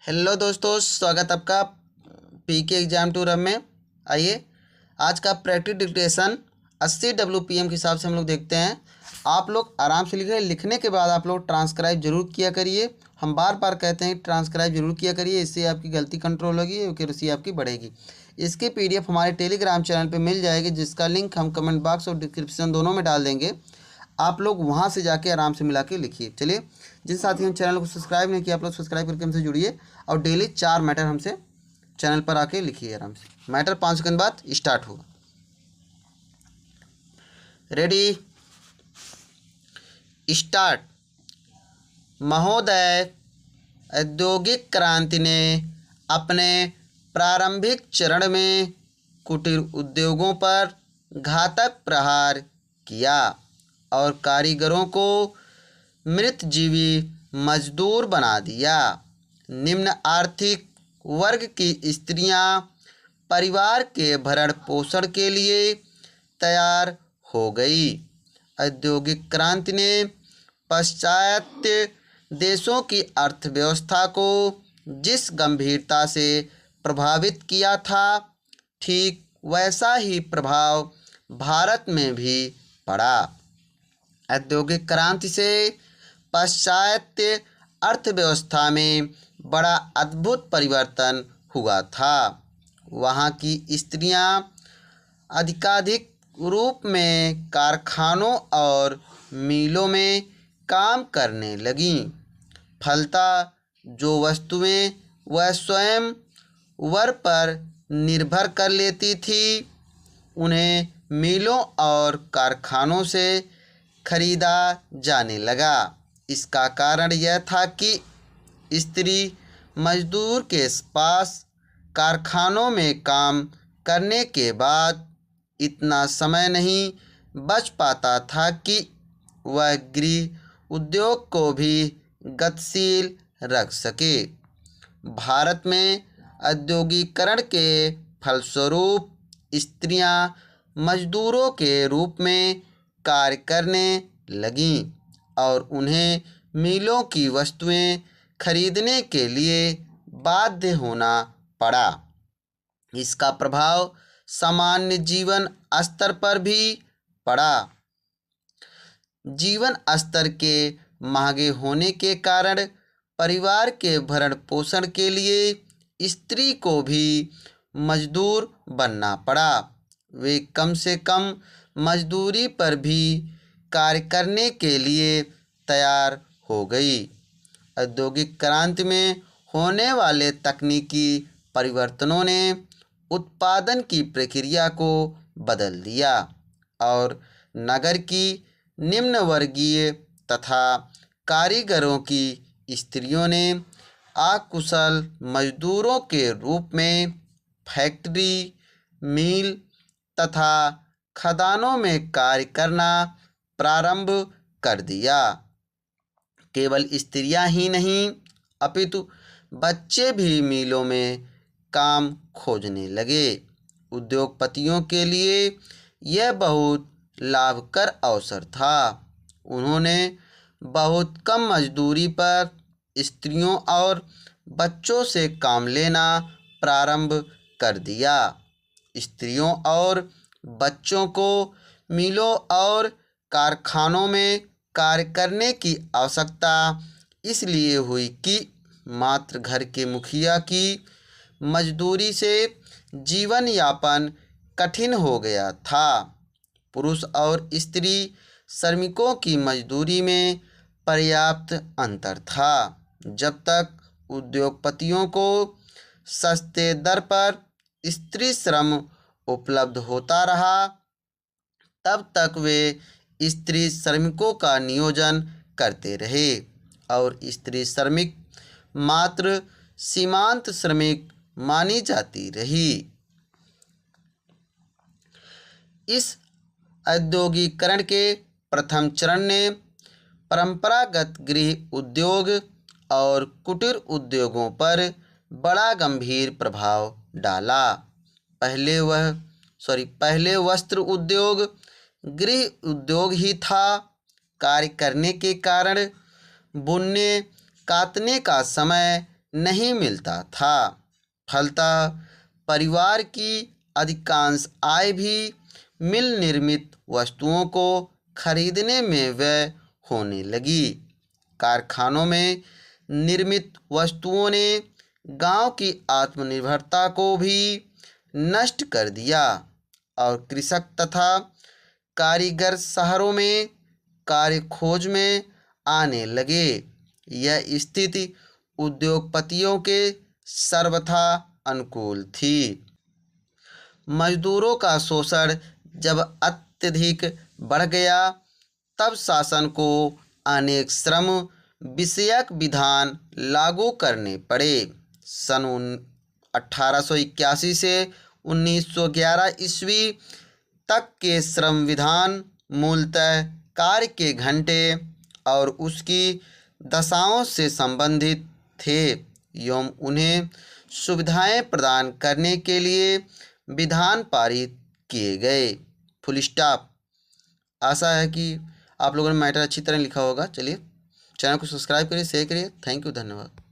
Hello दोस्तों, स्वागत आपका पीके एग्जाम टूर में। आइए आज का प्रैक्टिस डिक्टेशन 80 WPM के हिसाब से हम लोग देखते हैं। आप लोग आराम से लिखे, लिखने के बाद आप लोग ट्रांसक्राइब जरूर किया करिए। हम बार बार कहते हैं ट्रांसक्राइब जरूर किया करिए, इससे आपकी गलती कंट्रोल होगी, एक्यूरेसी आपकी बढ़ेगी। इसकी PDF हमारे टेलीग्राम चैनल पर मिल जाएगी, जिसका लिंक हम कमेंट बॉक्स और डिस्क्रिप्शन दोनों में डाल देंगे। आप लोग वहाँ से जाके आराम से मिला के लिखिए। चलिए, जिन साथी हम चैनल को सब्सक्राइब नहीं किया, आप लोग सब्सक्राइब करके हमसे जुड़िए और डेली 4 मैटर हमसे चैनल पर आके लिखिए आराम से। मैटर 5 सेकंड बाद स्टार्ट होगा। Ready, start. महोदय, औद्योगिक क्रांति ने अपने प्रारंभिक चरण में कुटीर उद्योगों पर घातक प्रहार किया और कारीगरों को मृतजीवी मजदूर बना दिया। निम्न आर्थिक वर्ग की स्त्रियां परिवार के भरण पोषण के लिए तैयार हो गई। औद्योगिक क्रांति ने पाश्चात्य देशों की अर्थव्यवस्था को जिस गंभीरता से प्रभावित किया था, ठीक वैसा ही प्रभाव भारत में भी पड़ा। औद्योगिक क्रांति से पाश्चात्य अर्थव्यवस्था में बड़ा अद्भुत परिवर्तन हुआ था। वहाँ की स्त्रियां अधिकाधिक रूप में कारखानों और मिलों में काम करने लगीं। फलतः जो वस्तुएं वह स्वयं वर पर निर्भर कर लेती थी, उन्हें मिलों और कारखानों से खरीदा जाने लगा। इसका कारण यह था कि स्त्री मजदूर के पास कारखानों में काम करने के बाद इतना समय नहीं बच पाता था कि वह गृह उद्योग को भी गतिशील रख सके। भारत में औद्योगिकरण के फलस्वरूप स्त्रियां मजदूरों के रूप में कार्य करने लगीं और उन्हें मिलों की वस्तुएं खरीदने के लिए बाध्य होना पड़ा। इसका प्रभाव सामान्य जीवन स्तर पर भी पड़ा। जीवन स्तर के महंगे होने के कारण परिवार के भरण पोषण के लिए स्त्री को भी मजदूर बनना पड़ा। वे कम से कम मजदूरी पर भी कार्य करने के लिए तैयार हो गई। औद्योगिक क्रांति में होने वाले तकनीकी परिवर्तनों ने उत्पादन की प्रक्रिया को बदल दिया और नगर की निम्न वर्गीय तथा कारीगरों की स्त्रियों ने अकुशल मजदूरों के रूप में फैक्ट्री, मिल तथा खदानों में कार्य करना प्रारंभ कर दिया। केवल स्त्रियां ही नहीं, अपितु बच्चे भी मिलों में काम खोजने लगे। उद्योगपतियों के लिए यह बहुत लाभकर अवसर था। उन्होंने बहुत कम मजदूरी पर स्त्रियों और बच्चों से काम लेना प्रारंभ कर दिया। स्त्रियों और बच्चों को मिलों और कारखानों में कार्य करने की आवश्यकता इसलिए हुई कि मात्र घर के मुखिया की मजदूरी से जीवन यापन कठिन हो गया था। पुरुष और स्त्री श्रमिकों की मजदूरी में पर्याप्त अंतर था। जब तक उद्योगपतियों को सस्ते दर पर स्त्री श्रम उपलब्ध होता रहा, तब तक वे स्त्री श्रमिकों का नियोजन करते रहे और स्त्री श्रमिक मात्र सीमांत श्रमिक मानी जाती रही। इस औद्योगिकरण के प्रथम चरण ने परंपरागत गृह उद्योग और कुटीर उद्योगों पर बड़ा गंभीर प्रभाव डाला। पहले वस्त्र उद्योग गृह उद्योग ही था। कार्य करने के कारण बुनने कातने का समय नहीं मिलता था। फलतः परिवार की अधिकांश आय भी मिल निर्मित वस्तुओं को खरीदने में व्यय होने लगी। कारखानों में निर्मित वस्तुओं ने गांव की आत्मनिर्भरता को भी नष्ट कर दिया और कृषक तथा कारीगर शहरों में कार्य खोज में आने लगे। यह स्थिति उद्योगपतियों के सर्वथा अनुकूल थी। मजदूरों का शोषण जब अत्यधिक बढ़ गया तब शासन को अनेक श्रम विषयक विधान लागू करने पड़े। सन 1881 से 1911 ईस्वी तक के श्रम विधान मूलतः कार्य के घंटे और उसकी दशाओं से संबंधित थे एवं उन्हें सुविधाएं प्रदान करने के लिए विधान पारित किए गए। Full stop. आशा है कि आप लोगों ने मैटर अच्छी तरह लिखा होगा। चलिए, चैनल को सब्सक्राइब करिए, शेयर करिए। थैंक यू, धन्यवाद।